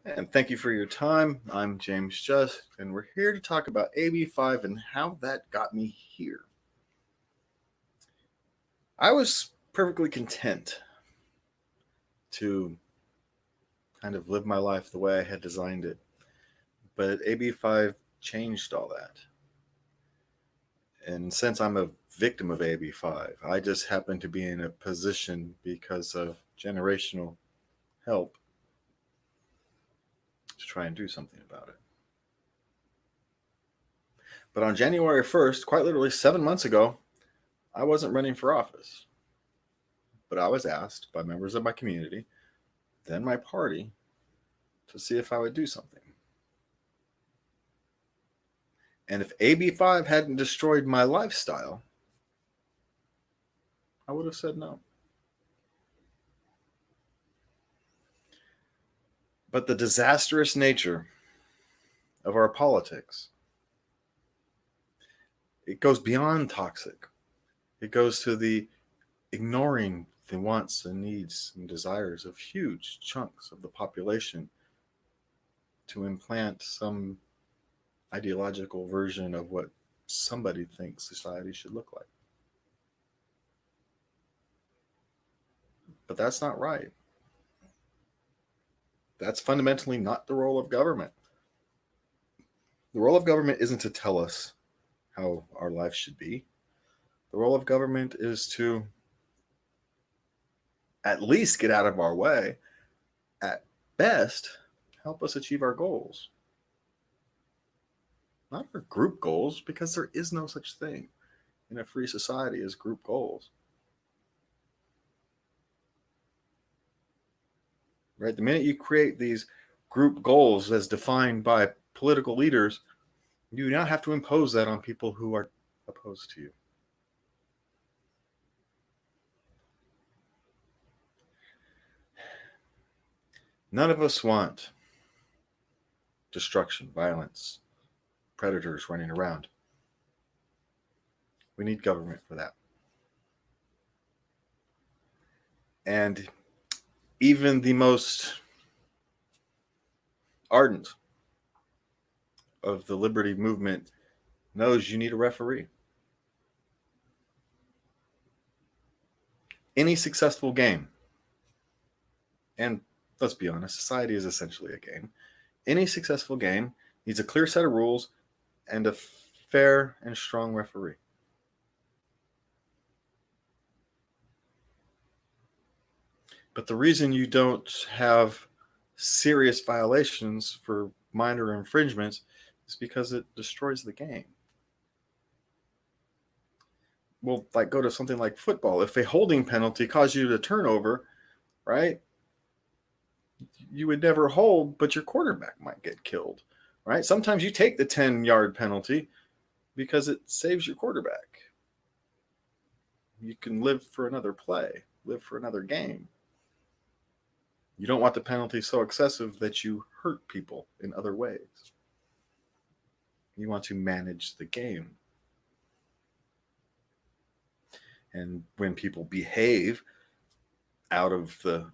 And thank you for your time. I'm James Just, and we're here to talk about AB5 and how that got me here. I was perfectly content to kind of live my life the way I had designed it, but AB5 changed all that. And since I'm a victim of AB5, I just happen to be in a position because of generational help to try and do something about it. But on January 1st, quite literally 7 months ago, I wasn't running for office. But I was asked by members of my community, then my party, to see if I would do something. And if AB5 hadn't destroyed my lifestyle, I would have said no. But the disastrous nature of our politics, it goes beyond toxic. It goes to the ignoring the wants and needs and desires of huge chunks of the population to implant some ideological version of what somebody thinks society should look like. But that's not right. That's fundamentally not the role of government. The role of government isn't to tell us how our life should be. The role of government is to at least get out of our way, at best, help us achieve our goals. Not our group goals, because there is no such thing in a free society as group goals. Right? The minute you create these group goals as defined by political leaders, you now have to impose that on people who are opposed to you. None of us want destruction, violence, predators running around. We need government for that. And even the most ardent of the liberty movement knows you need a referee. Any successful game, and let's be honest, society is essentially a game. Any successful game needs a clear set of rules and a fair and strong referee. But the reason you don't have serious violations for minor infringements is because it destroys the game. Well, like go to something like football. If a holding penalty caused you to turnover, right? You would never hold, but your quarterback might get killed, right? Sometimes you take the 10-yard penalty because it saves your quarterback. You can live for another play, live for another game. You don't want the penalty so excessive that you hurt people in other ways. You want to manage the game. And when people behave out of the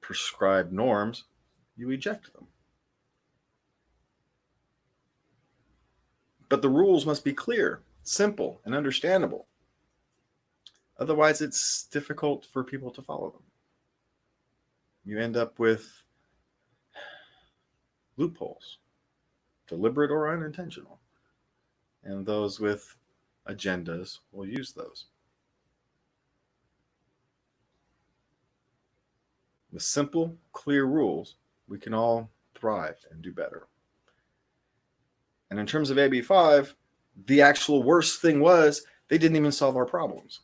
prescribed norms, you eject them. But the rules must be clear, simple, and understandable. Otherwise, it's difficult for people to follow them. You end up with loopholes, deliberate or unintentional. And those with agendas will use those. With simple, clear rules, we can all thrive and do better. And in terms of AB5, the actual worst thing was they didn't even solve our problems.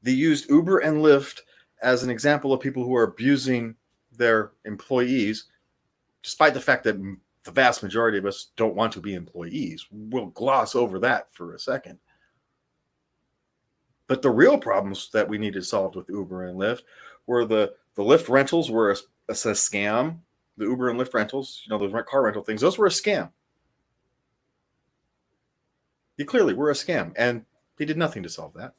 They used Uber and Lyft as an example of people who are abusing their employees, despite the fact that the vast majority of us don't want to be employees. We'll gloss over that for a second. But the real problems that we needed solved with Uber and Lyft were the Lyft rentals were a scam. The Uber and Lyft rentals, those car rental things, those were a scam. They clearly were a scam, and they did nothing to solve that.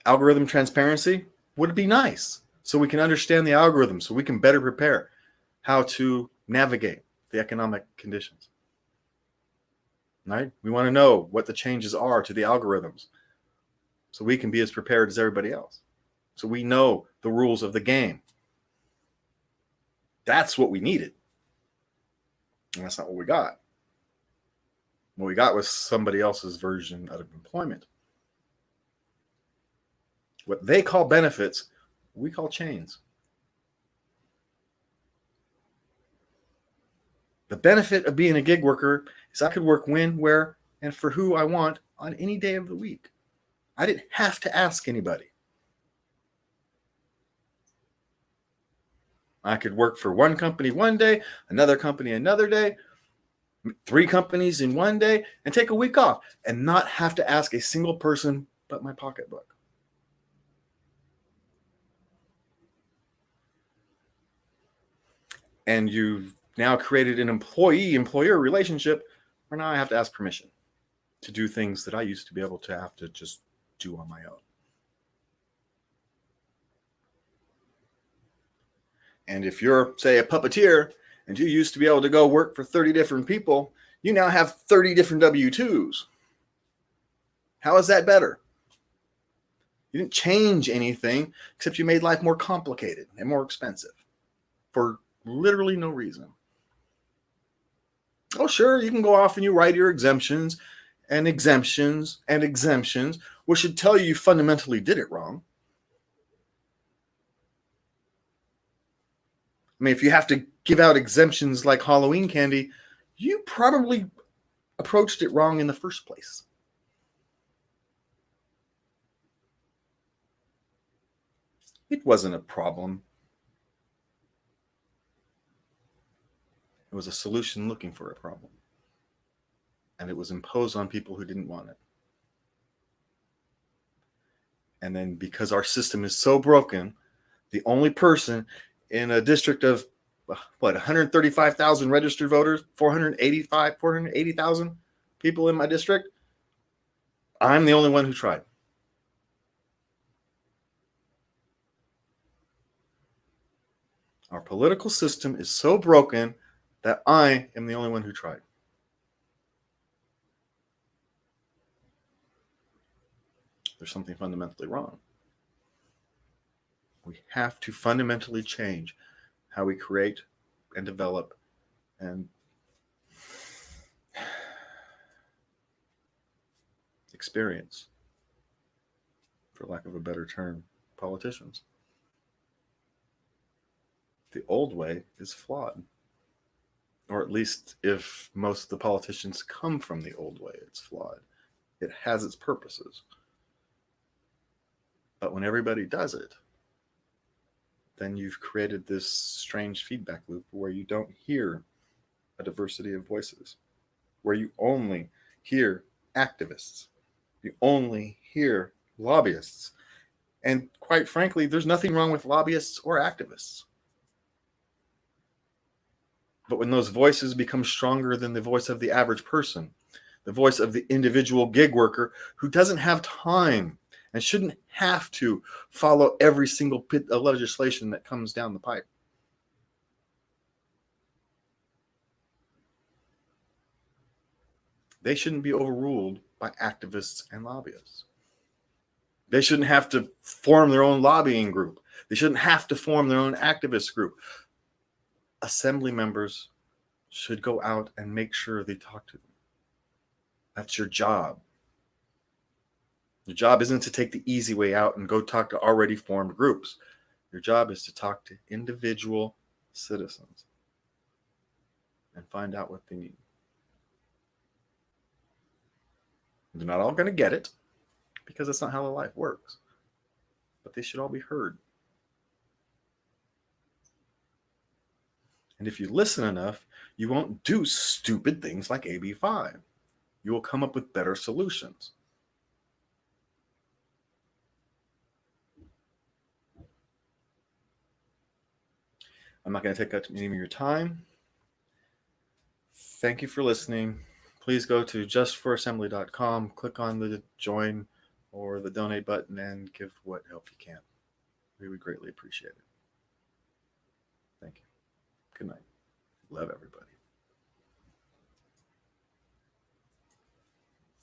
Algorithm transparency would be nice. so we can understand the algorithm, so we can better prepare how to navigate the economic conditions. Right? We want to know what the changes are to the algorithms so we can be as prepared as everybody else. So we know the rules of the game. That's what we needed. And that's not what we got. What we got was somebody else's version of employment. What they call benefits, we call chains. The benefit of being a gig worker is I could work when, where, and for who I want on any day of the week. I didn't have to ask anybody. I could work for one company one day, another company another day, 3 companies in one day, and take a week off and not have to ask a single person but my pocketbook. And you've now created an employee-employer relationship where now I have to ask permission to do things that I used to be able to have to just do on my own. And if you're, say, a puppeteer, and you used to be able to go work for 30 different people, you now have 30 different W-2s. How is that better? You didn't change anything, except you made life more complicated and more expensive for literally no reason. Oh, sure, you can go off and you write your exemptions, which should tell you fundamentally did it wrong. I mean, if you have to give out exemptions like Halloween candy, you probably approached it wrong in the first place. It wasn't a problem. It was a solution looking for a problem. And it was imposed on people who didn't want it. And then because our system is so broken, the only person in a district of 135,000 registered voters, 480,000 people in my district, I'm the only one who tried. Our political system is so broken that I am the only one who tried. There's something fundamentally wrong. We have to fundamentally change how we create and develop and experience, for lack of a better term, politicians. The old way is flawed. Or at least if most of the politicians come from the old way, it's flawed. It has its purposes. But when everybody does it, then you've created this strange feedback loop where you don't hear a diversity of voices, where you only hear activists, you only hear lobbyists. And quite frankly, there's nothing wrong with lobbyists or activists. But when those voices become stronger than the voice of the average person, the voice of the individual gig worker who doesn't have time and shouldn't have to follow every single bit of legislation that comes down the pipe. They shouldn't be overruled by activists and lobbyists. They shouldn't have to form their own lobbying group. They shouldn't have to form their own activist group. Assembly members should go out and make sure they talk to them. That's your job. Your job isn't to take the easy way out and go talk to already formed groups. Your job is to talk to individual citizens and find out what they need. They're not all going to get it because that's not how life works. But they should all be heard. And if you listen enough, you won't do stupid things like AB5. You will come up with better solutions. I'm not going to take up any of your time. Thank you for listening. Please go to justforassembly.com, click on the join or the donate button, and give what help you can. We would greatly appreciate it. Thank you. Good night. Love everybody.